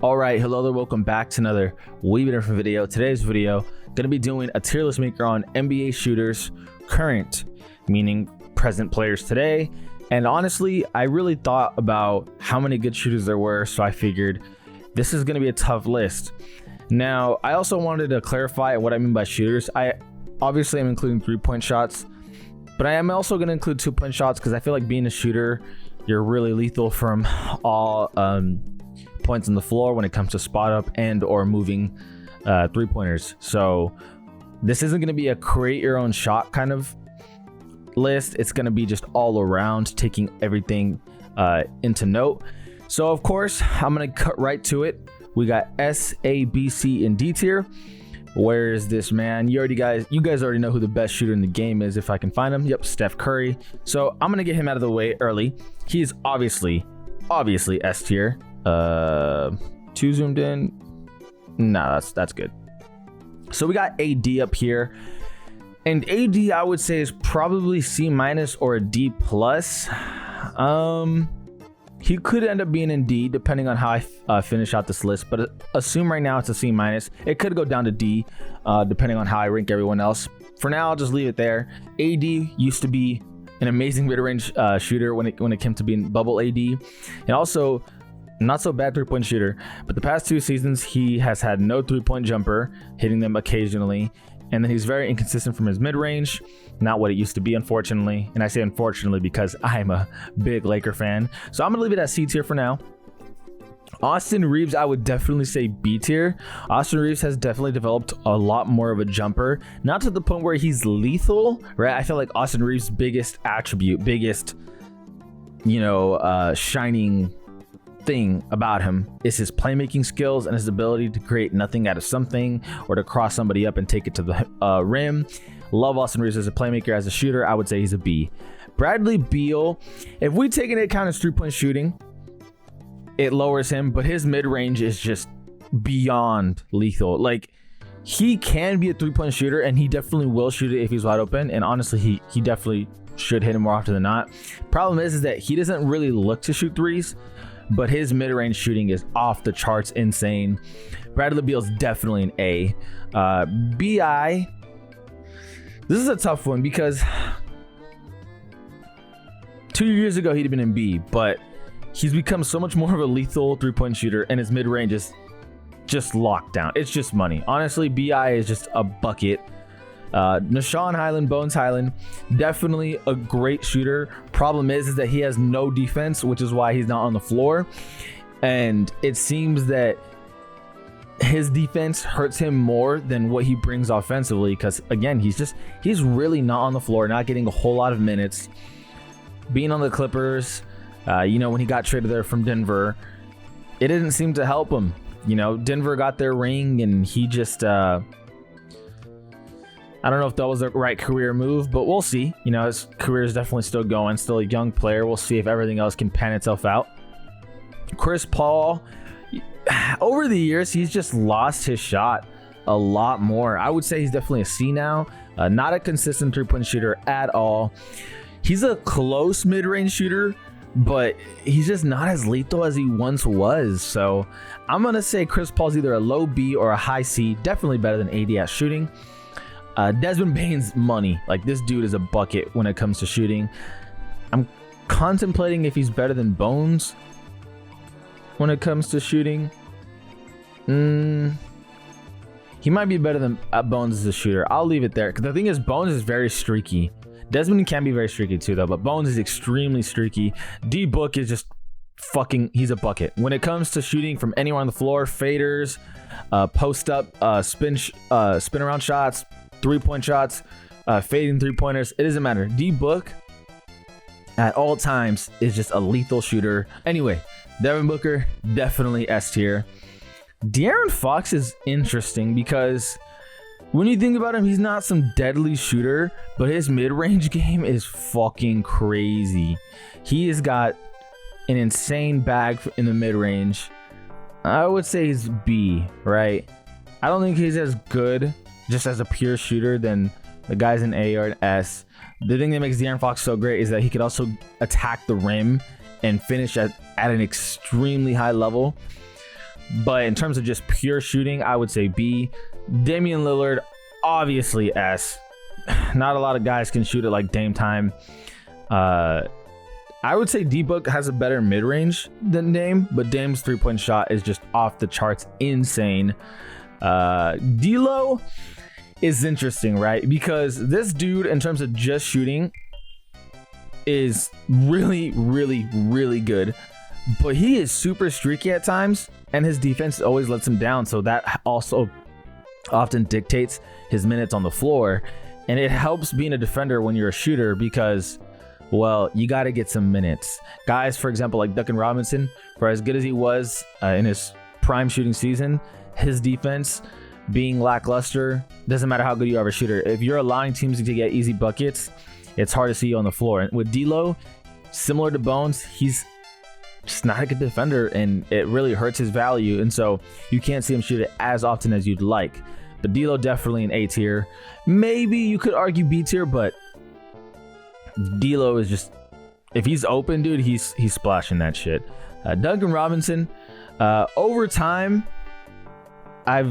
All right, hello there, welcome back to another wee bit different video. Today's video, gonna be doing a tier list maker on NBA shooters, current, meaning present players today. And honestly, I really thought about how many good shooters there were, so I figured this is gonna be a tough list. Now, I also wanted to clarify what I mean by shooters. I obviously am including 3-point shots, but I am also gonna include 2-point shots because I feel like being a shooter, you're really lethal from all points on the floor when it comes to spot up and or moving 3-pointers. So this isn't going to be a create your own shot kind of list. It's going to be just all around, taking everything into note. So of course I'm going to cut right to it. We got S, A, B, C, and D tier. Where is this man? You guys already know who the best shooter in the game is if I can find him. Yep, Steph Curry. So I'm gonna get him out of the way early. He's obviously S tier. 2 zoomed in. Nah, that's good. So we got AD up here, and AD I would say is probably C- or a D+. He could end up being in D depending on how I finish out this list, but assume right now it's a C-. It could go down to D depending on how I rank everyone else. For now, I'll just leave it there. AD used to be an amazing mid-range shooter when it came to being bubble AD, and also not so bad 3-point shooter, but the past 2 seasons he has had no 3-point jumper, hitting them occasionally, and then he's very inconsistent from his mid-range, not what it used to be, unfortunately. And I say unfortunately because I'm a big Laker fan, so I'm gonna leave it at C tier for now. Austin Reaves, I would definitely say B tier. Austin Reaves has definitely developed a lot more of a jumper, not to the point where he's lethal, right? I feel like Austin Reaves' biggest attribute, shining thing about him is his playmaking skills and his ability to create nothing out of something or to cross somebody up and take it to the rim. Love Austin Reaves as a playmaker. As a shooter, I would say he's a B. Bradley Beal, if we take into account his 3-point shooting, it lowers him, but his mid-range is just beyond lethal. Like, he can be a 3-point shooter, and he definitely will shoot it if he's wide open, and honestly, he definitely should hit him more often than not. Problem is that he doesn't really look to shoot threes, but his mid-range shooting is off the charts insane. Bradley Beal's definitely an A. BI, this is a tough one because 2 years ago he'd have been in B, but he's become so much more of a lethal 3-point shooter, and his mid-range is just locked down. It's just money. Honestly, BI is just a bucket. Nah'Shon Hyland, Bones Hyland, definitely a great shooter. Problem is that he has no defense, which is why he's not on the floor. And it seems that his defense hurts him more than what he brings offensively, because again, he's really not on the floor, not getting a whole lot of minutes. Being on the Clippers, when he got traded there from Denver, it didn't seem to help him. Denver got their ring, and he just I don't know if that was the right career move, but we'll see. His career is definitely still going, still a young player. We'll see if everything else can pan itself out. Chris Paul, over the years, he's just lost his shot a lot more. I would say he's definitely a C now. Not a consistent 3-point shooter at all. He's a close mid-range shooter, but he's just not as lethal as he once was. So I'm going to say Chris Paul's either a low B or a high C. Definitely better than AD at shooting. Desmond Bane's money. Like, this dude is a bucket when it comes to shooting. I'm contemplating if he's better than Bones when it comes to shooting. He might be better than Bones as a shooter. I'll leave it there, because the thing is, Bones is very streaky. Desmond can be very streaky too, though, but Bones is extremely streaky. D-Book is just he's a bucket. When it comes to shooting from anywhere on the floor, faders, post up, spin around shots, 3-point shots, fading 3-pointers, it doesn't matter. D-Book at all times is just a lethal shooter. Anyway, Devin Booker, definitely S tier. De'Aaron Fox is interesting because when you think about him, he's not some deadly shooter, but his mid-range game is fucking crazy. He has got an insane bag in the mid-range. I would say he's B, right? I don't think he's as good just as a pure shooter than the guys in A or an S. The thing that makes De'Aaron Fox so great is that he could also attack the rim and finish at an extremely high level. But in terms of just pure shooting, I would say B. Damian Lillard, obviously S. Not a lot of guys can shoot it like Dame time. I would say D-Book has a better mid-range than Dame, but Dame's three-point shot is just off the charts insane. D-Lo is interesting, right? Because this dude, in terms of just shooting, is really, really, really good. But he is super streaky at times, and his defense always lets him down. So that also often dictates his minutes on the floor. And it helps being a defender when you're a shooter because, well, you got to get some minutes. Guys, for example, like Duncan Robinson, for as good as he was in his prime shooting season, his defense being lackluster, doesn't matter how good you are as a shooter. If you're allowing teams to get easy buckets, it's hard to see you on the floor. And with D'Lo, similar to Bones, he's just not a good defender, and it really hurts his value. And so you can't see him shoot it as often as you'd like. But D'Lo definitely an A tier. Maybe you could argue B tier, but D'Lo is just, if he's open, dude, he's splashing that shit. Duncan Robinson, over time, I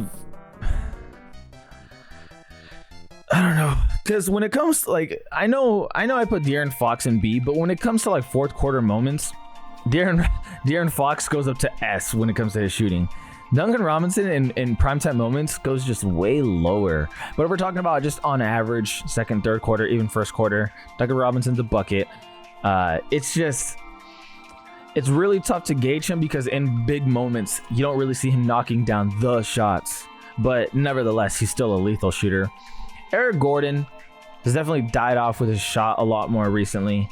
don't know, because when it comes to, like, I know I put De'Aaron Fox in B, but when it comes to like fourth quarter moments, De'Aaron Fox goes up to S when it comes to his shooting. Duncan Robinson in primetime moments goes just way lower. But if we're talking about just on average, second, third quarter, even first quarter, Duncan Robinson's a bucket. It's really tough to gauge him because in big moments, you don't really see him knocking down the shots. But nevertheless, he's still a lethal shooter. Eric Gordon has definitely died off with his shot a lot more recently.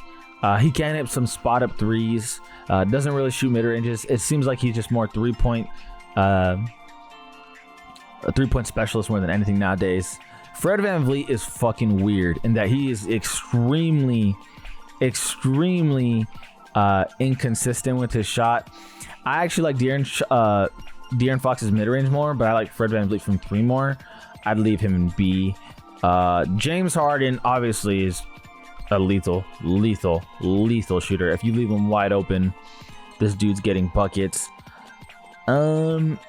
He can hit some spot up threes. Doesn't really shoot mid ranges. It seems like he's just more a three-point specialist more than anything nowadays. Fred VanVleet is fucking weird in that he is extremely inconsistent with his shot. I actually like De'Aaron Fox's mid-range more, but I like Fred VanVleet from three more. I'd leave him in B. James Harden obviously is a lethal shooter. If you leave him wide open, this dude's getting buckets. I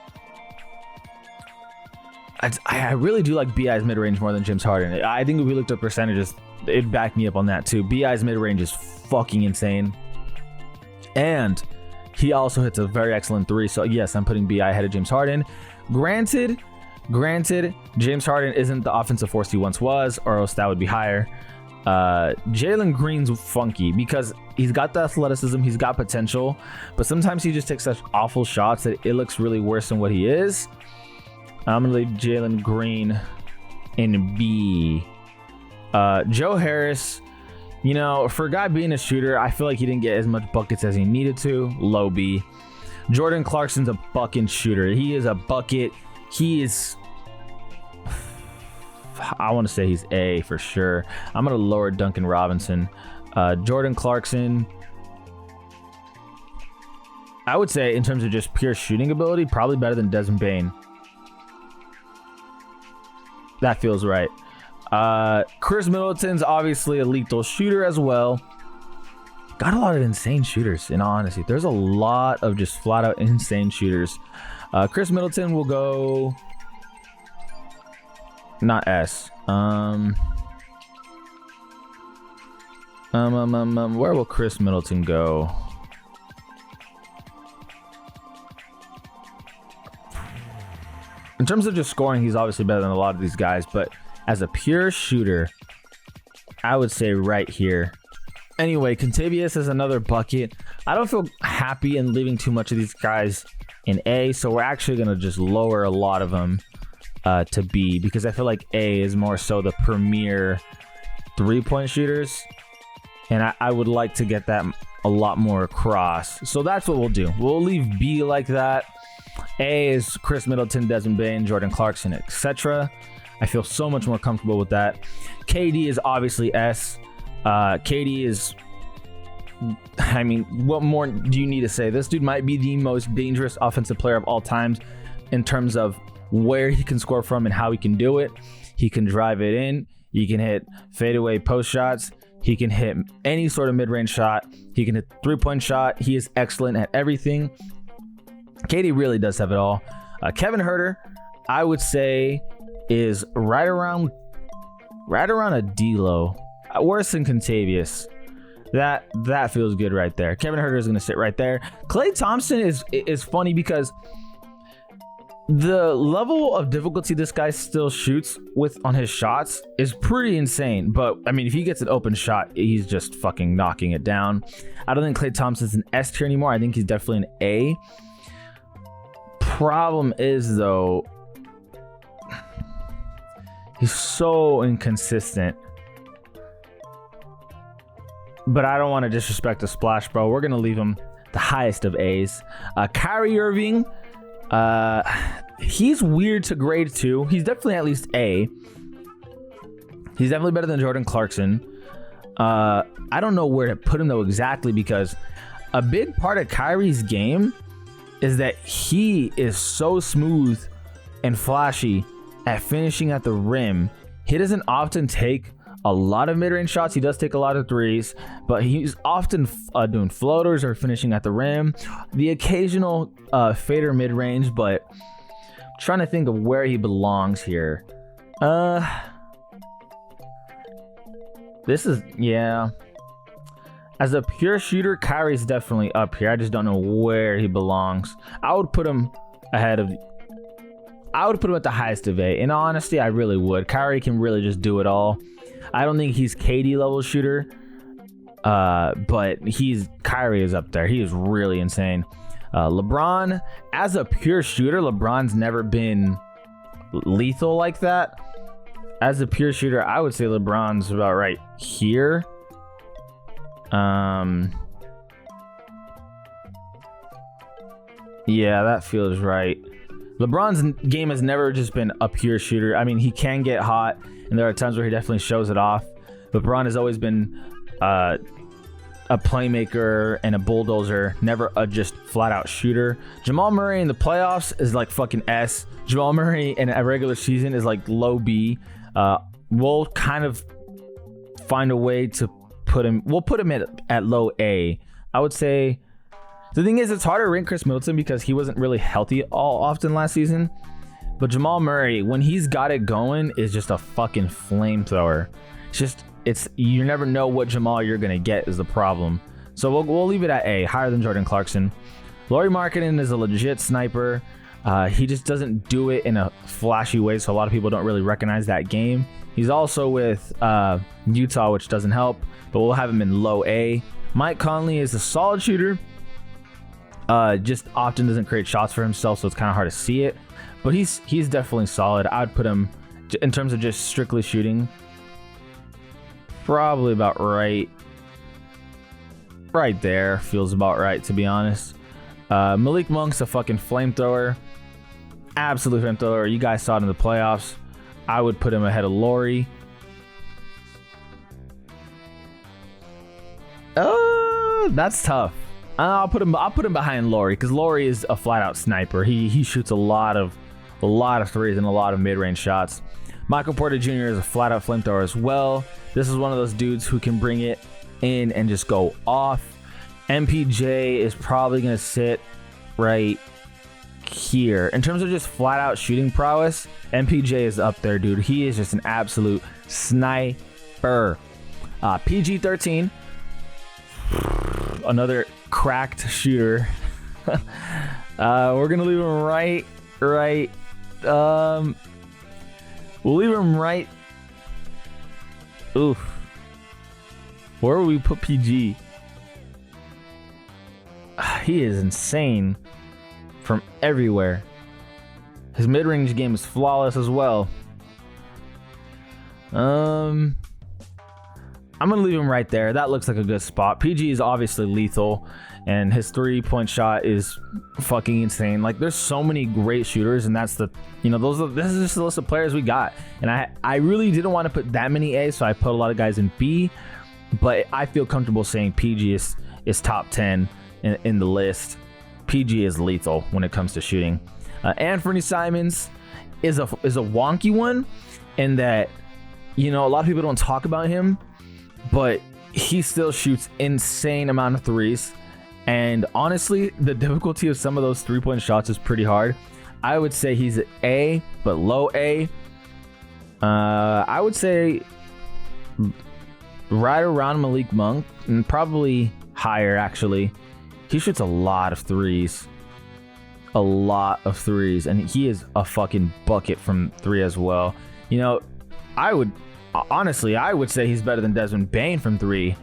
really do like BI's mid-range more than James Harden. I think if we looked at percentages, it'd back me up on that too. BI's mid-range is fucking insane. And he also hits a very excellent three. So yes, I'm putting BI ahead of James Harden. Granted, James Harden isn't the offensive force he once was, or else that would be higher. Jalen Green's funky because he's got the athleticism, he's got potential, but sometimes he just takes such awful shots that it looks really worse than what he is. I'm gonna leave Jalen Green in B. Joe Harris, you know, for a guy being a shooter, I feel like he didn't get as much buckets as he needed to. Low B. Jordan Clarkson's a fucking shooter. He is a bucket. He is, I want to say he's A for sure. I'm going to lower Duncan Robinson. Jordan Clarkson, I would say in terms of just pure shooting ability, probably better than Desmond Bane. That feels right. Chris Middleton's obviously a lethal shooter as well. Got a lot of insane shooters, in all honesty. There's a lot of just flat out insane shooters. Chris Middleton will go... not S. Where will Chris Middleton go? In terms of just scoring, he's obviously better than a lot of these guys, but as a pure shooter, I would say right here. Anyway, Kentavious is another bucket. I don't feel happy in leaving too much of these guys in A, so we're actually going to just lower a lot of them to B, because I feel like A is more so the premier three-point shooters, and I would like to get that a lot more across. So that's what we'll do. We'll leave B like that. A is Chris Middleton, Desmond Bane, Jordan Clarkson, etc. I feel so much more comfortable with that. KD is obviously S. KD is, I mean, what more do you need to say? This dude might be the most dangerous offensive player of all time in terms of where he can score from and how he can do it. He can drive it in. He can hit fadeaway post shots. He can hit any sort of mid-range shot. He can hit three-point shot. He is excellent at everything. KD really does have it all. Kevin Huerter, I would say, is right around a D-Lo. Worse than Contavious. That feels good right there. Kevin Huerter is going to sit right there. Klay Thompson is funny because the level of difficulty this guy still shoots with on his shots is pretty insane. But I mean, if he gets an open shot, he's just fucking knocking it down. I don't think Klay Thompson's an S tier anymore. I think he's definitely an A. Problem is though, he's so inconsistent. But I don't want to disrespect the Splash Bro. We're going to leave him the highest of A's. Kyrie Irving, he's weird to grade too. He's definitely at least A. He's definitely better than Jordan Clarkson. I don't know where to put him though exactly, because a big part of Kyrie's game is that he is so smooth and flashy at finishing at the rim. He doesn't often take a lot of mid-range shots. He does take a lot of threes, but he's often doing floaters or finishing at the rim. The occasional fader mid-range, but I'm trying to think of where he belongs here. This is, yeah. As a pure shooter, Kyrie's definitely up here. I just don't know where he belongs. I would put him at the highest of A. In all honesty, I really would. Kyrie can really just do it all. I don't think he's KD level shooter, but Kyrie is up there. He is really insane. LeBron, as a pure shooter, LeBron's never been lethal like that. As a pure shooter, I would say LeBron's about right here. Yeah, that feels right. LeBron's game has never just been a pure shooter. I mean, he can get hot, and there are times where he definitely shows it off. LeBron has always been a playmaker and a bulldozer, never a just flat-out shooter. Jamal Murray in the playoffs is like fucking S. Jamal Murray in a regular season is like low B. We'll kind of find a way to put him. We'll put him at low A. I would say. The thing is, it's hard to rank Chris Middleton because he wasn't really healthy all often last season. But Jamal Murray, when he's got it going, is just a fucking flamethrower. You never know what Jamal you're gonna get is the problem. So we'll leave it at A, higher than Jordan Clarkson. Lauri Markkanen is a legit sniper. He just doesn't do it in a flashy way, so a lot of people don't really recognize that game. He's also with Utah, which doesn't help, but we'll have him in low A. Mike Conley is a solid shooter. Just often doesn't create shots for himself, so it's kind of hard to see it. But he's definitely solid. I'd put him, in terms of just strictly shooting, probably about right there. Feels about right, to be honest. Malik Monk's a fucking flamethrower. Absolute flamethrower. You guys saw it in the playoffs. I would put him ahead of Lauri. That's tough. I'll put him behind Lauri, because Lauri is a flat-out sniper. He shoots a lot of threes and a lot of mid-range shots. Michael Porter Jr. is a flat-out flamethrower as well. This is one of those dudes who can bring it in and just go off. MPJ is probably going to sit right here. In terms of just flat-out shooting prowess, MPJ is up there, dude. He is just an absolute sniper. PG-13, another cracked shooter. We're gonna leave him right. We'll leave him right. Oof. Where will we put PG? He is insane from everywhere. His mid-range game is flawless as well. I'm gonna leave him right there. That looks like a good spot. PG is obviously lethal, and his 3-point shot is fucking insane. Like, there's so many great shooters, and that's this is just the list of players we got. And I really didn't want to put that many A, so I put a lot of guys in B, but I feel comfortable saying PG is top 10 in the list. PG is lethal when it comes to shooting. Anthony Simons is a wonky one in that, a lot of people don't talk about him, but he still shoots insane amount of threes, And honestly, the difficulty of some of those 3-point shots is pretty hard. I would say he's an A, but low A. I would say right around Malik Monk, and probably higher actually. He shoots a lot of threes. A lot of threes, and he is a fucking bucket from 3 as well. You know, I would say he's better than Desmond Bane from 3.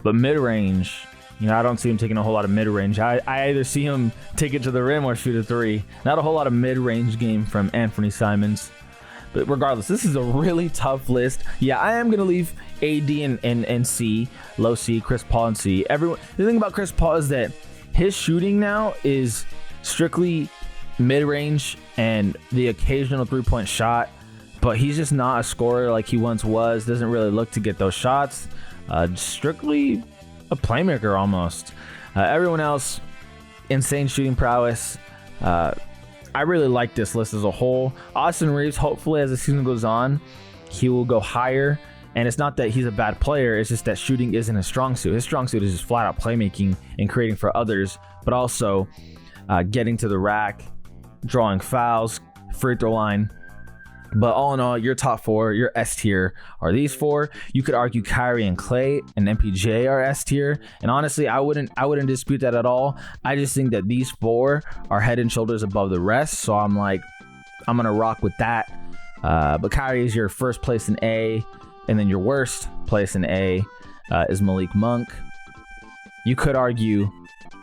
But mid-range, you know, I don't see him taking a whole lot of mid-range. I either see him take it to the rim or shoot a 3. Not a whole lot of mid-range game from Anthony Simons. But regardless, this is a really tough list. Yeah, I am going to leave AD and C, low C, Chris Paul and C. The thing about Chris Paul is that his shooting now is strictly mid-range and the occasional 3-point shot. But he's just not a scorer like he once was. Doesn't really look to get those shots. Strictly a playmaker almost. Everyone else, insane shooting prowess. I really like this list as a whole. Austin Reeves, hopefully as the season goes on, he will go higher. And it's not that he's a bad player, it's just that shooting isn't his strong suit. His strong suit is just flat out playmaking and creating for others, but also getting to the rack, drawing fouls, free throw line. But all in all, your top 4, your S tier are these 4. You could argue Kyrie and Klay and MPJ are S tier, and honestly, I wouldn't dispute that at all. I just think that these 4 are head and shoulders above the rest, so I'm gonna rock with that. But Kyrie is your first place in A, and then your worst place in A is Malik Monk. You could argue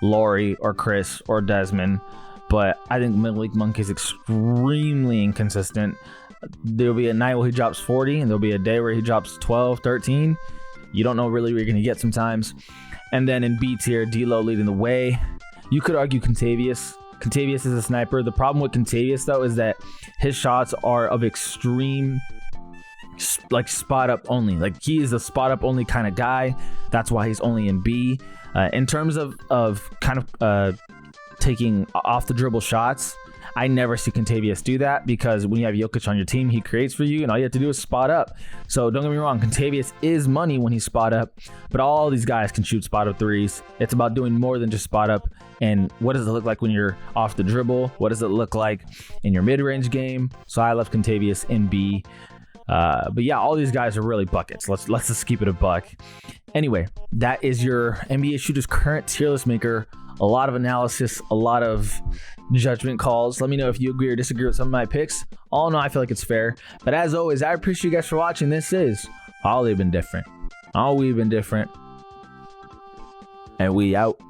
Laurie or Chris or Desmond, but I think Malik Monk is extremely inconsistent. There'll be a night where he drops 40, and there'll be a day where he drops 12, 13. You don't know really what you're going to get sometimes. And then in B tier, D'Lo leading the way. You could argue Kentavious. Kentavious is a sniper. The problem with Kentavious, though, is that his shots are of extreme, like, spot up only. Like, he is a spot up only kind of guy. That's why he's only in B. In terms of kind of taking off the dribble shots, I never see Kentavious do that, because when you have Jokic on your team, he creates for you, and all you have to do is spot up. So don't get me wrong, Kentavious is money when he's spot up, but all these guys can shoot spot up threes. It's about doing more than just spot up. And what does it look like when you're off the dribble? What does it look like in your mid-range game? So I left Kentavious in B. But yeah, all these guys are really buckets. Let's just keep it a buck. Anyway, that is your NBA Shooters current tier list maker. A lot of analysis, a lot of judgment calls. Let me know if you agree or disagree with some of my picks. All in all, I feel like it's fair. But as always, I appreciate you guys for watching. This is All They've Been Different. All we've been different. And we out.